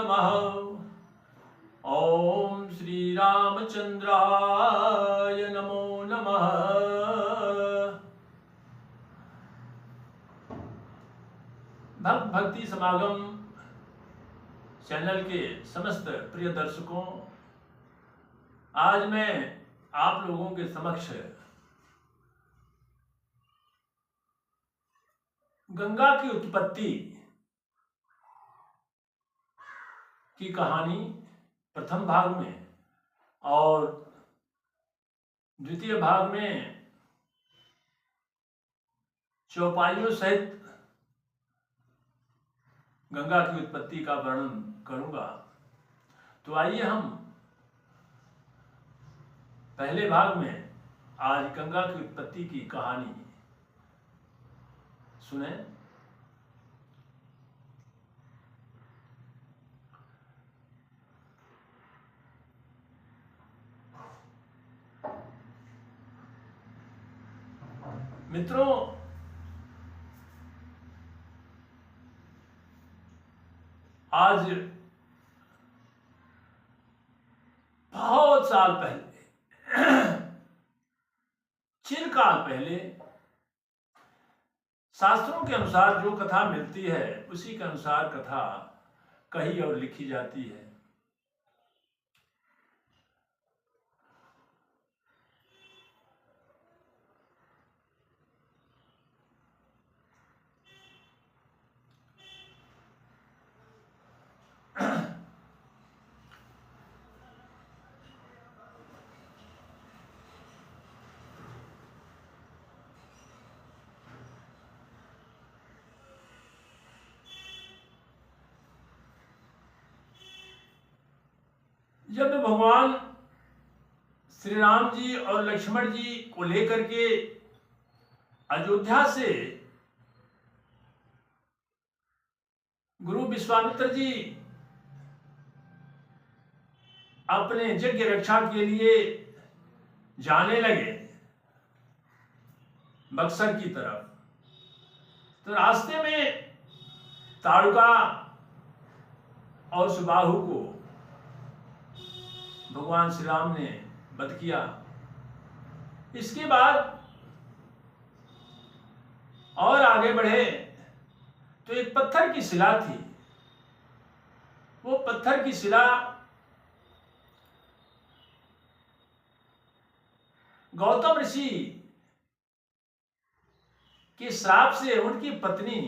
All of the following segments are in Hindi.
नमः। ओम श्री रामचंद्राय नमो नमः। भक्त भक्ति समागम चैनल के समस्त प्रिय दर्शकों, आज मैं आप लोगों के समक्ष गंगा की उत्पत्ति की कहानी प्रथम भाग में और द्वितीय भाग में चौपाइयों सहित गंगा की उत्पत्ति का वर्णन करूंगा। तो आइए हम पहले भाग में आज गंगा की उत्पत्ति की कहानी सुने। मित्रों, आज बहुत साल पहले, चिरकाल पहले, शास्त्रों के अनुसार जो कथा मिलती है उसी के अनुसार कथा कही और लिखी जाती है। जब भगवान श्री राम जी और लक्ष्मण जी को लेकर के अयोध्या से गुरु विश्वामित्र जी अपने यज्ञ रक्षा के लिए जाने लगे बक्सर की तरफ, तो रास्ते में ताड़का और सुबाहु को भगवान श्री राम ने वध किया। इसके बाद और आगे बढ़े तो एक पत्थर की शिला थी। वो पत्थर की शिला गौतम ऋषि के श्राप से उनकी पत्नी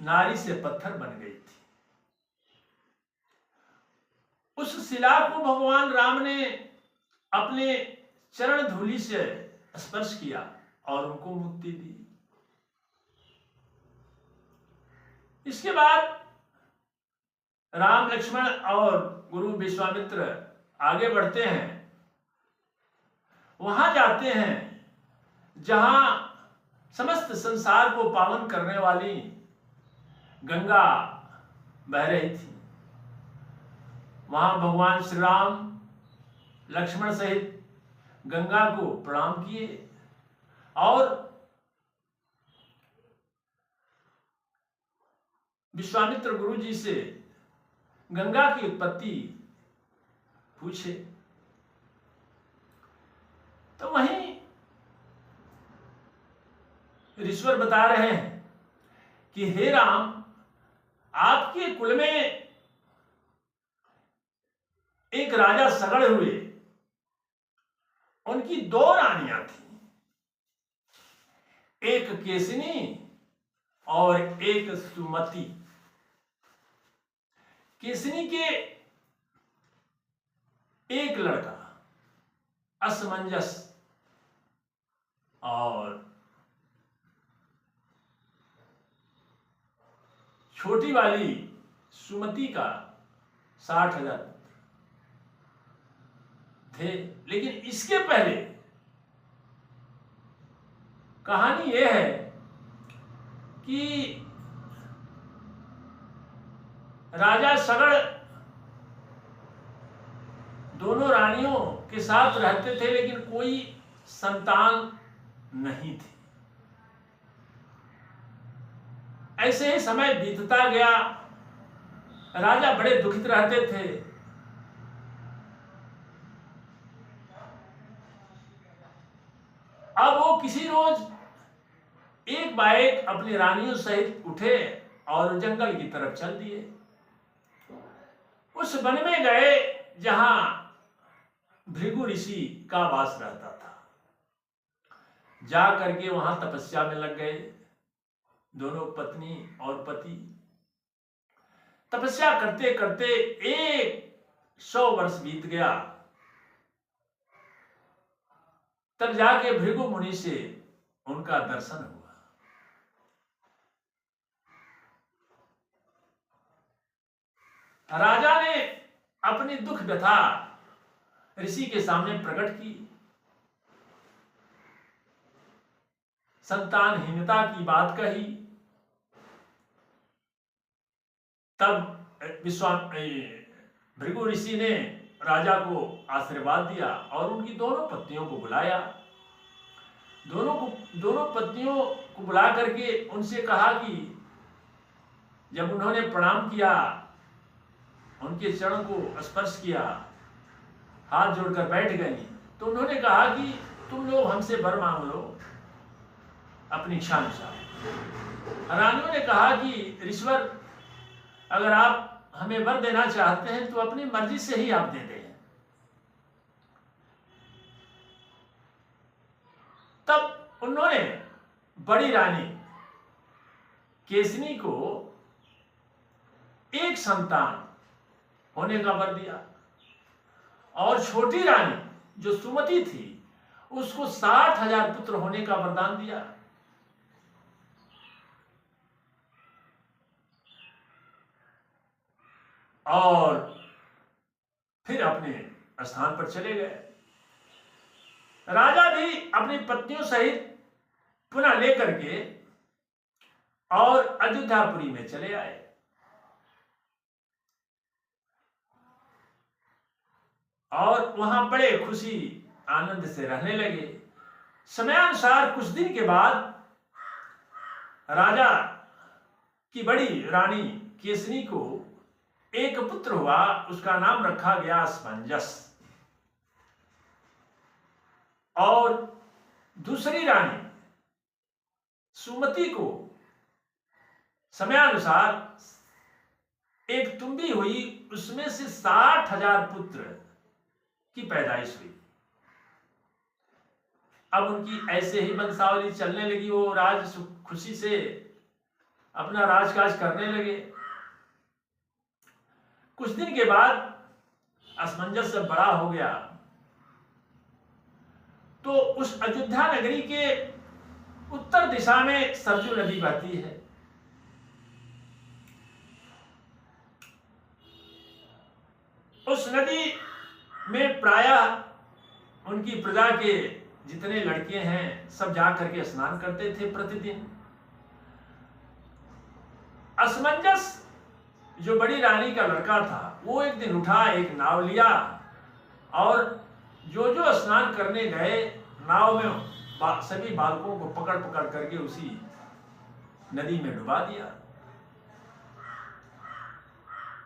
नारी से पत्थर बन गई थी। उस शिला को भगवान राम ने अपने चरण धूलि से स्पर्श किया और उनको मुक्ति दी। इसके बाद राम, लक्ष्मण और गुरु विश्वामित्र आगे बढ़ते हैं। वहां जाते हैं जहां समस्त संसार को पावन करने वाली गंगा बह रही थी। वहां भगवान श्री राम लक्ष्मण सहित गंगा को प्रणाम किए और विश्वामित्र गुरु जी से गंगा की उत्पत्ति पूछे। तो वहीं ऋषिवर बता रहे हैं कि हे राम, आपके कुल में एक राजा सगड़ हुए, उनकी दो रानियां थी, एक केसनी और एक सुमति। केसनी के एक लड़का असमंजस और छोटी वाली सुमति का 60,000 थे। लेकिन इसके पहले कहानी यह है कि राजा सगड़ दोनों रानियों के साथ रहते थे, लेकिन कोई संतान नहीं थी। ऐसे ही समय बीतता गया राजा बड़े दुखित रहते थे। अब वो किसी रोज एक बाइक अपनी रानियों सहित उठे और जंगल की तरफ चल दिए। उस वन में गए जहां भृगु ऋषि का वास रहता था। जा करके वहां तपस्या में लग गए दोनों पत्नी और पति। तपस्या करते करते 100 वर्ष बीत गया। तब जाके भृगु मुनि से उनका दर्शन हुआ। राजा ने अपनी दुख व्यथा ऋषि के सामने प्रकट की। संतानहीनता की बात कही। तब भृगु ऋषि ने राजा को आशीर्वाद दिया और उनकी दोनों पत्नियों को बुलाया। दोनों पत्नियों को बुला करके उनसे कहा कि जब उन्होंने प्रणाम किया, उनके चरण को स्पर्श किया, हाथ जोड़कर बैठ गई, तो उन्होंने कहा कि तुम लोग हमसे वर मांग लो अपनी इच्छा अनुसार। रानियों ने कहा कि ऋषवर, अगर आप हमें वर देना चाहते हैं तो अपनी मर्जी से ही आप दे दें। तब उन्होंने बड़ी रानी केसनी को एक संतान होने का वर दिया और छोटी रानी जो सुमति थी उसको 60,000 पुत्र होने का वरदान दिया। और फिर अपने स्थान पर चले गए। राजा भी अपनी पत्नियों सहित पुनः लेकर के और अयोध्यापुरी में चले आए। और वहां बड़े खुशी आनंद से रहने लगे। समयानुसार कुछ दिन के बाद राजा की बड़ी रानी केसनी को एक पुत्र हुआ। उसका नाम रखा गया असमंजस। और दूसरी रानी सुमति को समयानुसार एक तुम्बी हुई, उसमें से 60,000 पुत्र की पैदाइश हुई। अब उनकी ऐसे ही वंशावली चलने लगी। वो राज खुशी से अपना राजकाज करने लगे। कुछ दिन के बाद असमंजस जब बड़ा हो गया तो उस अयोध्या नगरी के उत्तर दिशा में सरजू नदी बहती है। उस नदी में प्रायः उनकी प्रजा के जितने लड़के हैं सब जा करके स्नान करते थे प्रतिदिन। असमंजस जो बड़ी रानी का लड़का था वो एक दिन उठा, एक नाव लिया और जो स्नान करने गए नाव में सभी बालकों को पकड़ पकड़ करके उसी नदी में डुबा दिया।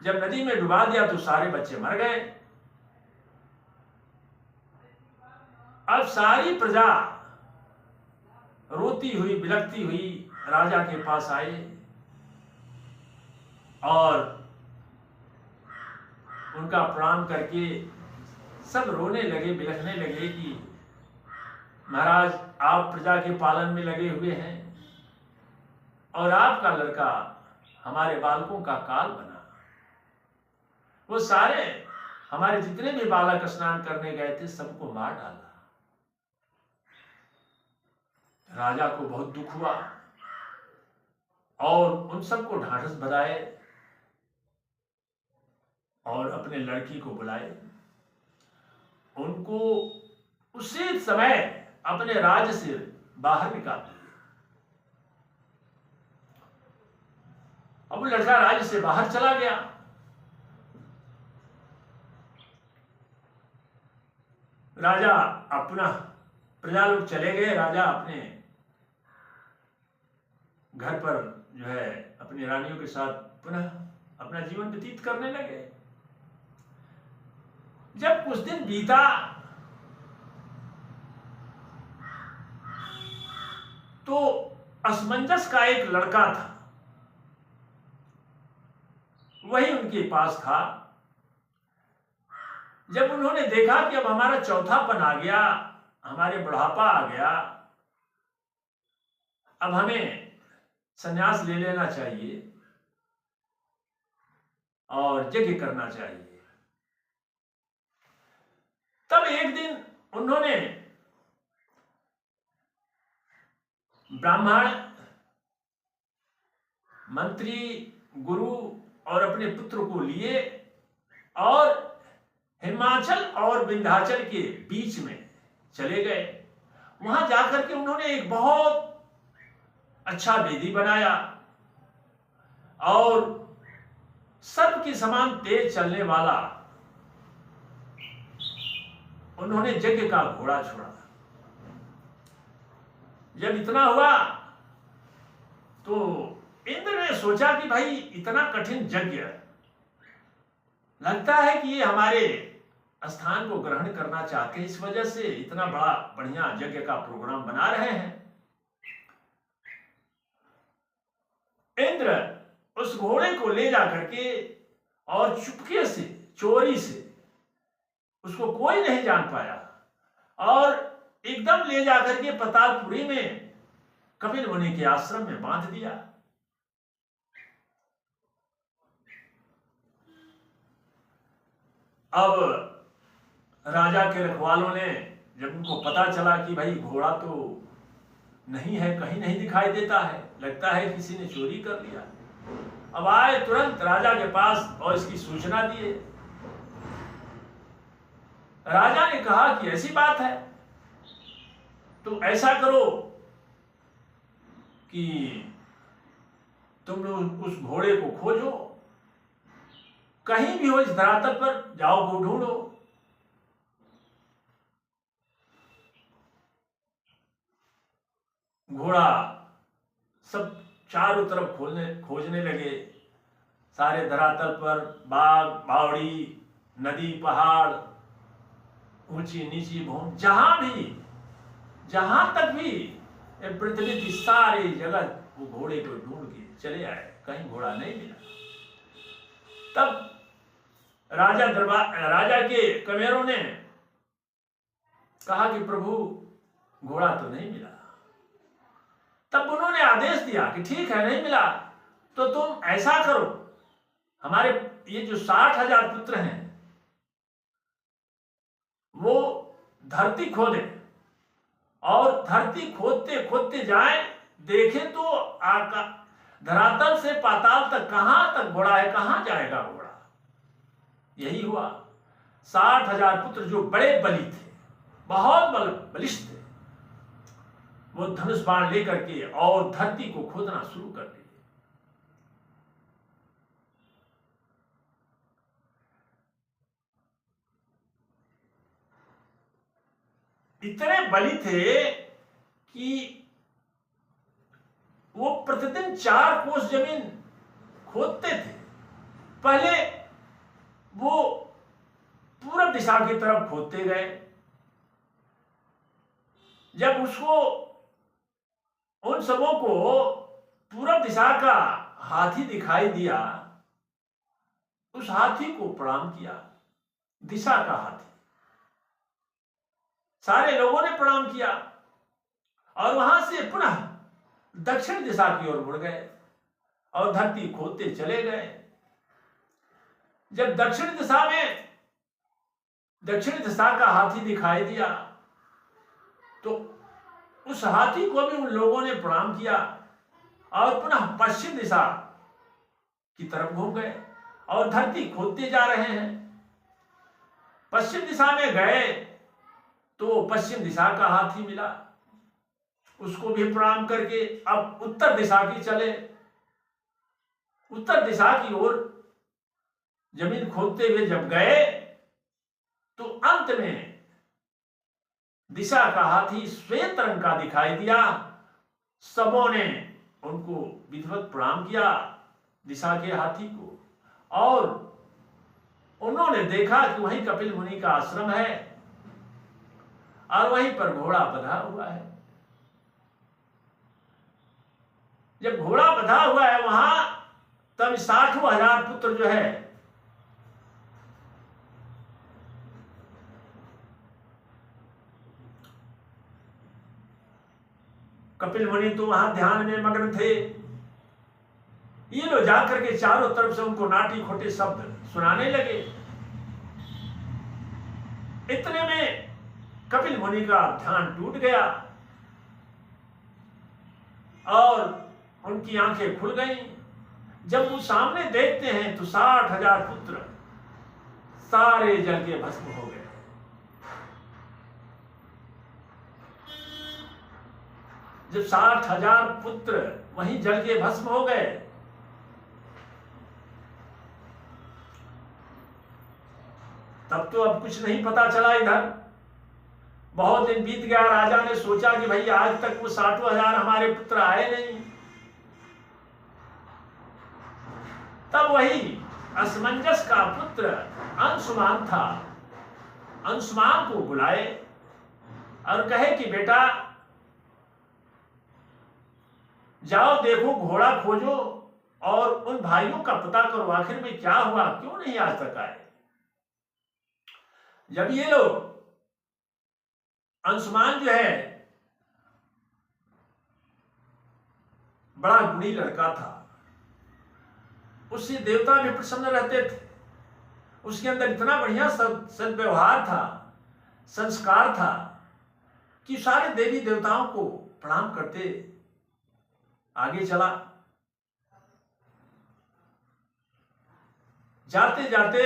जब नदी में डुबा दिया तो सारे बच्चे मर गए। अब सारी प्रजा रोती हुई बिलखती हुई राजा के पास आए और उनका प्रणाम करके सब रोने लगे, बिलखने लगे कि महाराज, आप प्रजा के पालन में लगे हुए हैं और आपका लड़का हमारे बालकों का काल बना। वो सारे हमारे जितने भी बालक स्नान करने गए थे सबको मार डाला। राजा को बहुत दुख हुआ और उन सबको ढांढस बंधाए और अपने लड़की को बुलाए। उनको उसी समय अपने राज्य से बाहर निकाल दिया। अब वो लड़का राज्य से बाहर चला गया। राजा अपना प्रजा लोग चले गए। राजा अपने घर पर जो है अपनी रानियों के साथ पुनः अपना जीवन व्यतीत करने लगे। जब कुछ दिन बीता तो असमंजस का एक लड़का था, वही उनके पास था। जब उन्होंने देखा कि अब हमारा चौथापन आ गया, हमारे बुढ़ापा आ गया, अब हमें संन्यास ले लेना चाहिए और यज्ञ करना चाहिए, तब एक दिन उन्होंने ब्राह्मण, मंत्री, गुरु और अपने पुत्र को लिए और हिमाचल और विंध्याचल के बीच में चले गए। वहां जाकर के उन्होंने एक बहुत अच्छा वेदी बनाया और सर्प के समान तेज चलने वाला उन्होंने यज्ञ का घोड़ा छोड़ा। जब इतना हुआ तो इंद्र ने सोचा कि भाई इतना कठिन यज्ञ, लगता है कि ये हमारे स्थान को ग्रहण करना चाहते हैं, इस वजह से इतना बड़ा बढ़िया यज्ञ का प्रोग्राम बना रहे हैं। इंद्र उस घोड़े को ले जाकर के और चुपके से, चोरी से, उसको कोई नहीं जान पाया, और एकदम ले जाकर के पतालपुरी में कपिल मुनि के आश्रम में बांध दिया। अब राजा के रखवालों ने जब उनको पता चला कि भाई घोड़ा तो नहीं है, कहीं नहीं दिखाई देता है, लगता है किसी ने चोरी कर लिया, अब आए तुरंत राजा के पास और इसकी सूचना दिए। राजा ने कहा कि ऐसी बात है तो ऐसा करो कि तुम लोग उस घोड़े को खोजो, कहीं भी हो इस धरातल पर जाओ, वो ढूंढो। घोड़ा सब चारों तरफ खोजने लगे, सारे धरातल पर, बाग बावड़ी, नदी, पहाड़, ऊंची नीची भूमि, जहां तक भी पृथ्वी की सारी जगह वो घोड़े को ढूंढ के चले आए, कहीं घोड़ा नहीं मिला। तब राजा के कमेरों ने कहा कि प्रभु घोड़ा तो नहीं मिला। तब उन्होंने आदेश दिया कि ठीक है, नहीं मिला तो तुम ऐसा करो, हमारे ये जो 60,000 पुत्र हैं वो धरती खोदे और धरती खोदते खोदते जाएं, देखें तो धरातल से पाताल तक कहां तक घोड़ा है, कहां जाएगा घोड़ा। यही हुआ। 60,000 पुत्र जो बड़े बली थे, बहुत बलिष्ठ थे, वो धनुष बाण लेकर के और धरती को खोदना शुरू कर दिए। इतने बली थे कि वो प्रतिदिन 4 कोस जमीन खोदते थे। पहले वो पूरब दिशा की तरफ खोदते गए, जब उसको उन सबों को पूरब दिशा का हाथी दिखाई दिया, उस हाथी को प्रणाम किया, दिशा का हाथी। सारे लोगों ने प्रणाम किया और वहां से पुनः दक्षिण दिशा की ओर मुड़ गए और धरती खोदते चले गए। जब दक्षिण दिशा का हाथी दिखाई दिया तो उस हाथी को भी उन लोगों ने प्रणाम किया और पुनः पश्चिम दिशा की तरफ घूम गए और धरती खोदते जा रहे हैं। पश्चिम दिशा में गए तो पश्चिम दिशा का हाथी मिला, उसको भी प्रणाम करके अब उत्तर दिशा की चले। उत्तर दिशा की ओर जमीन खोदते हुए जब गए तो अंत में दिशा का हाथी श्वेत रंग का दिखाई दिया। सबों ने उनको विधिवत प्रणाम किया, दिशा के हाथी को, और उन्होंने देखा कि वहीं कपिल मुनि का आश्रम है और वहीं पर घोड़ा बंधा हुआ है। जब घोड़ा बंधा हुआ है वहां, तब 60,000 पुत्र जो है कपिल मुनि तो वहां ध्यान में मग्न थे। ये लोग जाकर के चारों तरफ से उनको नाटी खोटे शब्द सुनाने लगे। इतने में कपिल मुनि का ध्यान टूट गया और उनकी आंखें खुल गईं। जब वो सामने देखते हैं तो 60,000 पुत्र सारे जल के भस्म हो गए। जब 60,000 पुत्र वहीं जल के भस्म हो गए, तब तो अब कुछ नहीं पता चला। इधर बहुत दिन बीत गया। राजा ने सोचा कि भाई आज तक वो 60,000 हमारे पुत्र आए नहीं। तब वही असमंजस का पुत्र अंशुमान था। अंशुमान को बुलाए और कहे कि बेटा जाओ, देखो, घोड़ा खोजो और उन भाइयों का पता करो, आखिर में क्या हुआ, क्यों नहीं आज तक आए। जब ये लोग, अंशुमान जो है बड़ा गुणी लड़का था, उससे देवता भी प्रसन्न रहते थे। उसके अंदर इतना बढ़िया सद्व्यवहार था, संस्कार था कि सारे देवी देवताओं को प्रणाम करते आगे चला। जाते जाते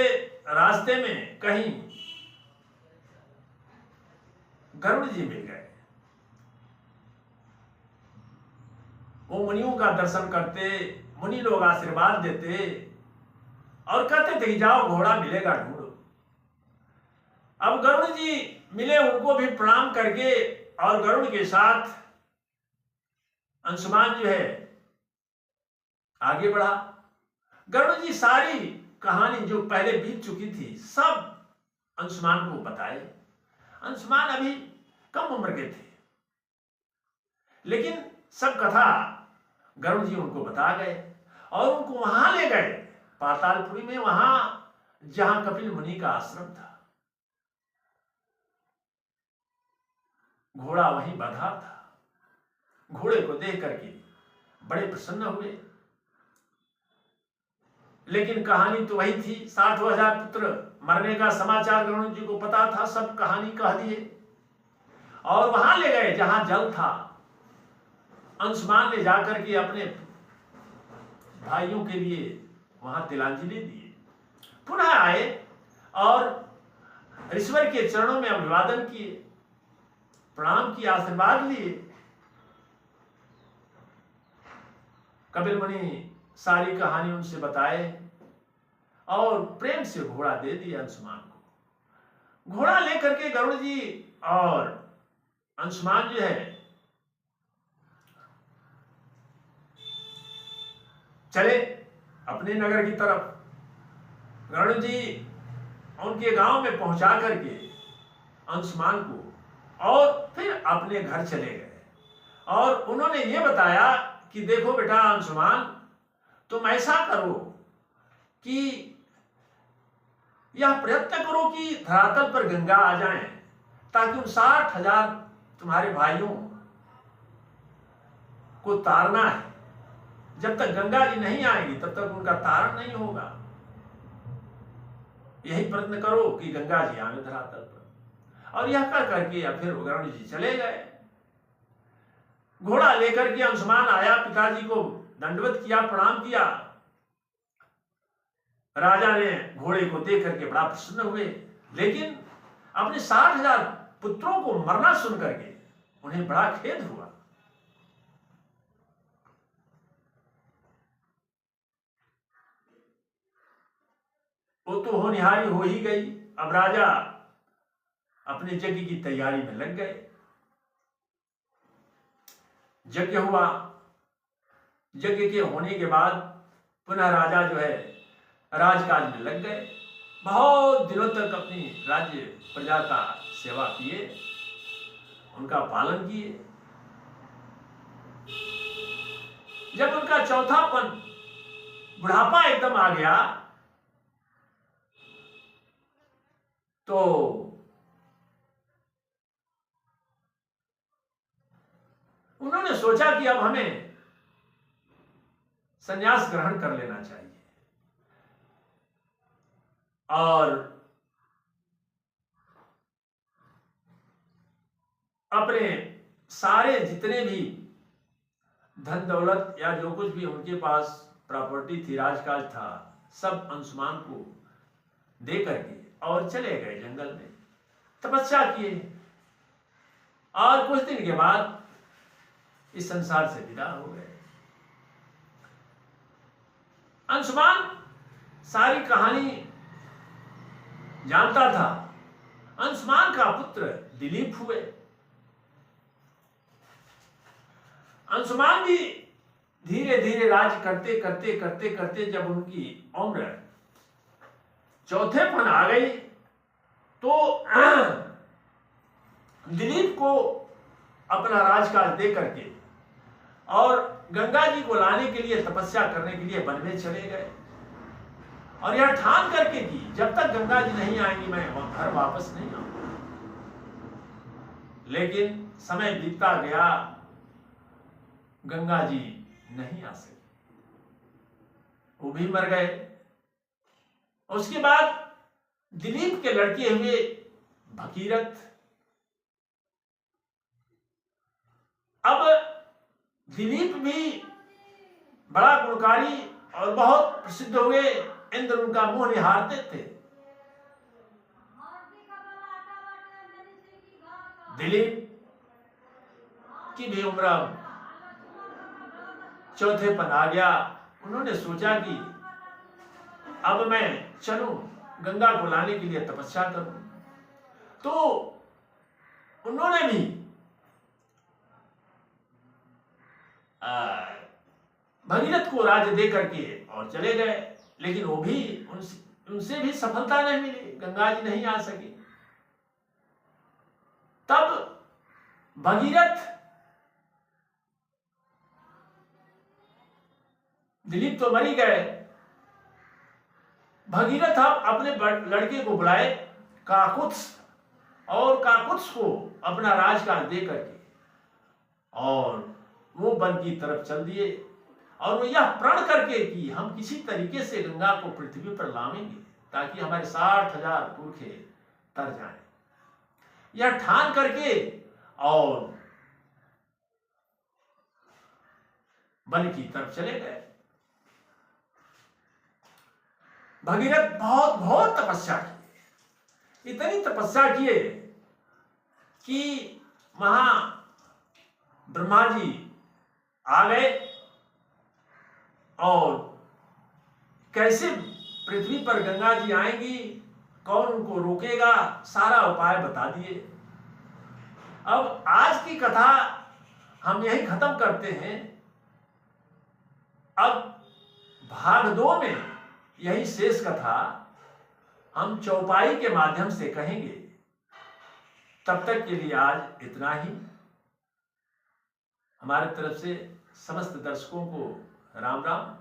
रास्ते में कहीं गरुड़ जी मिल गए। वो मुनियों का दर्शन करते, मुनि लोग आशीर्वाद देते और कहते थे कि जाओ, घोड़ा मिलेगा, ढूंढो। अब गरुड़ जी मिले, उनको भी प्रणाम करके और गरुड़ के साथ अंशुमान जो है आगे बढ़ा। गरुड़ जी सारी कहानी जो पहले बीत चुकी थी सब अंशुमान को बताए। अंशुमान अभी कम उम्र के थे, लेकिन सब कथा गरुड़ जी उनको बता गए और उनको वहां ले गए, पातालपुरी में, वहां जहां कपिल मुनि का आश्रम था। घोड़ा वहीं बंधा था। घोड़े को देख करके बड़े प्रसन्न हुए, लेकिन कहानी तो वही थी। 60,000 पुत्र मरने का समाचार गरुड़ जी को पता था, सब कहानी कह दिए और वहां ले गए जहां जल था। अंशुमान ने जाकर के अपने भाइयों के लिए वहां तिलांजलि दी। पुनः आए और ईश्वर के चरणों में अभिवादन किए, प्रणाम किया, आशीर्वाद लिए। कपिल मुनि सारी कहानी उनसे बताए और प्रेम से घोड़ा दे दिया अंशुमान को। घोड़ा लेकर के गरुड़ जी और अंशुमान जो है चले अपने नगर की तरफ। गरुड़ जी उनके गांव में पहुंचा करके अंशुमान को और फिर अपने घर चले गए और उन्होंने ये बताया कि देखो बेटा अंशुमान, तुम ऐसा करो कि यह प्रयत्न करो कि धरातल पर गंगा आ जाए, ताकि उन 60,000 तुम्हारे भाइयों को तारना है। जब तक गंगा जी नहीं आएगी तब तक उनका तारण नहीं होगा। यही प्रयत्न करो कि गंगा जी आए धरातल पर। और यह कर करके या फिर गरुड़ जी चले गए। घोड़ा लेकर के अंशुमान आया, पिताजी को दंडवत किया, प्रणाम किया। राजा ने घोड़े को देख करके बड़ा प्रसन्न हुए, लेकिन अपने 60,000 पुत्रों को मरना सुन करके उन्हें बड़ा खेद हुआ। वो तो होनहारी हो ही गई। अब राजा अपने यज्ञ की तैयारी में लग गए। यज्ञ हुआ। यज्ञ के होने के बाद पुनः राजा जो है राजकाज में लग गए, बहुत दिनों तक अपनी राज्य प्रजा का सेवा किए, उनका पालन किए। जब उनका चौथापन, बुढ़ापा एकदम आ गया, तो उन्होंने सोचा कि अब हमें संन्यास ग्रहण कर लेना चाहिए और अपने सारे जितने भी धन दौलत या जो कुछ भी उनके पास प्रॉपर्टी थी, राजकाज था, सब अंशुमान को दे करके और चले गए जंगल में, तपस्या किए और कुछ दिन के बाद इस संसार से विदा हो गए। अंशुमान सारी कहानी जानता था। अंशुमान का पुत्र दिलीप हुए। अंशुमान भी धीरे धीरे राज करते करते करते करते जब उनकी उम्र चौथेपन आ गई, तो दिलीप को अपना राजकाज दे करके और गंगा जी को लाने के लिए, तपस्या करने के लिए वन में चले गए और यह ठान करके कि जब तक गंगा जी नहीं आएंगी मैं घर वापस नहीं आऊंगा। लेकिन समय बीतता गया, गंगा जी नहीं आ सकी, वो भी मर गए। उसके बाद दिलीप के लड़के हुए भगीरथ। अब दिलीप भी बड़ा गुणकारी और बहुत प्रसिद्ध हुए, इंद्र उनका मुंह निहारते थे। दिलीप की भी उम्र चौथेपन आ गया। उन्होंने सोचा कि अब मैं चलूं, गंगा को लाने के लिए तपस्या करूं। तो उन्होंने भी भगीरथ को राज्य दे करके और चले गए, लेकिन वो भी उनसे भी सफलता नहीं मिली, गंगा जी नहीं आ सकी। तब भगीरथ, दिलीप तो मर ही गए, भगीरथ अपने लड़के को बुलाए काकुत्स, और काकुत्स को अपना राजकाज दे करके और वो वन की तरफ चल दिए और वो यह प्रण करके कि हम किसी तरीके से गंगा को पृथ्वी पर लावेंगे ताकि हमारे 60,000 पुरखे तर जाएं। यह ठान करके और वन की तरफ चले गए। भगीरथ बहुत बहुत तपस्या किए, इतनी तपस्या किए कि वहां ब्रह्मा जी आ गए और कैसे पृथ्वी पर गंगा जी आएंगी, कौन उनको रोकेगा, सारा उपाय बता दिए। अब आज की कथा हम यही खत्म करते हैं। अब भाग 2 में यही शेष कथा हम चौपाई के माध्यम से कहेंगे। तब तक के लिए आज इतना ही। हमारे तरफ से समस्त दर्शकों को राम राम,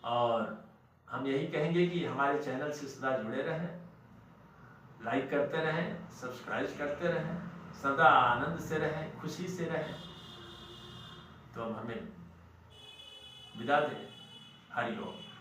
और हम यही कहेंगे कि हमारे चैनल से सदा जुड़े रहें, लाइक करते रहें, सब्सक्राइब करते रहें, सदा आनंद से रहें, खुशी से रहें। तो अब हमें विदा दें। हरि ओम।